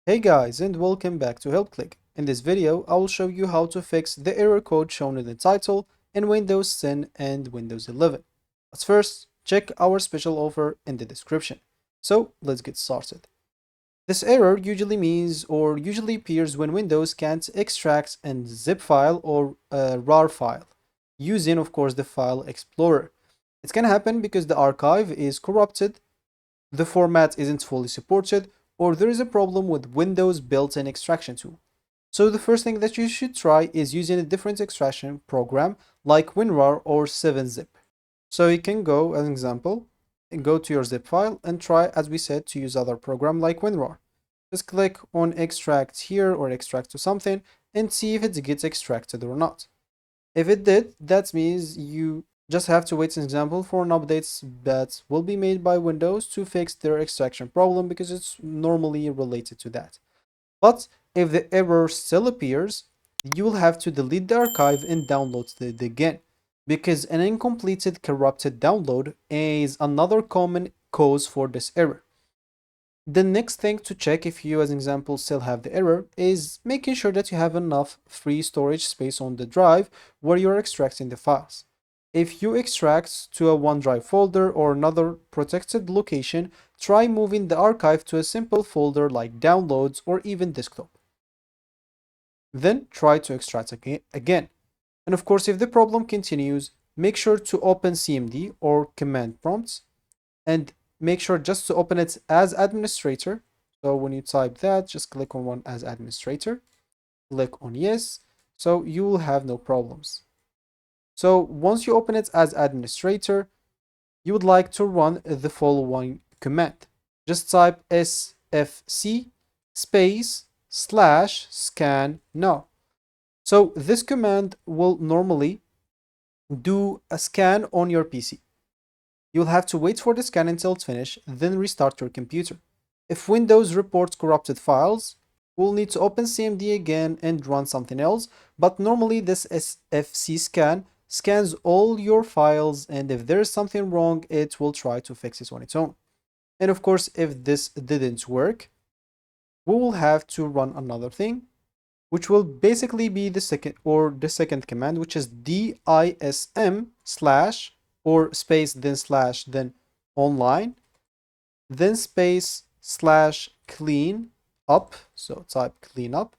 Hey guys, and welcome back to HelpClick. In this video, I will show you how to fix the error code shown in the title in Windows 10 and Windows 11. But first, check our special offer in the description. So let's get started. This error usually means or usually appears when Windows can't extract a zip file or a RAR file, using of course the File Explorer. It can happen because the archive is corrupted, the format isn't fully supported, or there is a problem with Windows built-in extraction tool. So the first thing that you should try is using a different extraction program like WinRAR or 7-zip. So you can go, as an example, and go to your zip file and try, as we said, to use other program like WinRAR. Just click on extract here or extract to something and see if it gets extracted or not. If it did, that means you just have to wait an example for an updates that will be made by Windows to fix their extraction problem because it's normally related to that. But if the error still appears, you will have to delete the archive and download it again because an incompleted corrupted download is another common cause for this error. The next thing to check if you, as an example, still have the error is making sure that you have enough free storage space on the drive where you're extracting the files. If you extract to a OneDrive folder or another protected location, try moving the archive to a simple folder like downloads or even desktop. Then try to extract again. And of course, if the problem continues, make sure to open CMD or command prompts and make sure just to open it as administrator. So when you type that, just click on one as administrator, click on yes, so you will have no problems. So once you open it as administrator, you would like to run the following command. Just type sfc /scan now. So this command will normally do a scan on your PC. You'll have to wait for the scan until it's finished, then restart your computer. If Windows reports corrupted files, we'll need to open CMD again and run something else, but normally this SFC scan scans all your files, and if there is something wrong, it will try to fix it on its own. And of course, if this didn't work, we will have to run another thing, which will basically be the second command, which is dism slash or space then slash then online, then space slash clean up. So type clean up,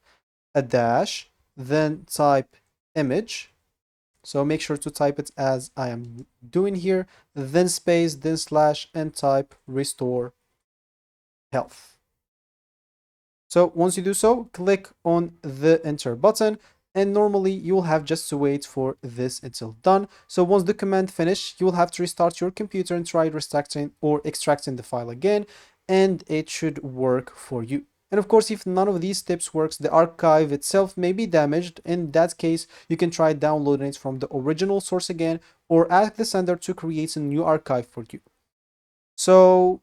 a dash, then type image. So make sure to type it as I am doing here, then space, then slash, and type restore health. So once you do so, click on the enter button, and normally you will have just to wait for this until done. So once the command finished, you will have to restart your computer and try extracting the file again, and it should work for you. And of course, if none of these steps works, the archive itself may be damaged. In that case, you can try downloading it from the original source again, or ask the sender to create a new archive for you. So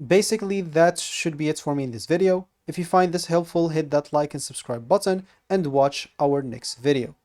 basically, that should be it for me in this video. If you find this helpful, hit that like and subscribe button and watch our next video.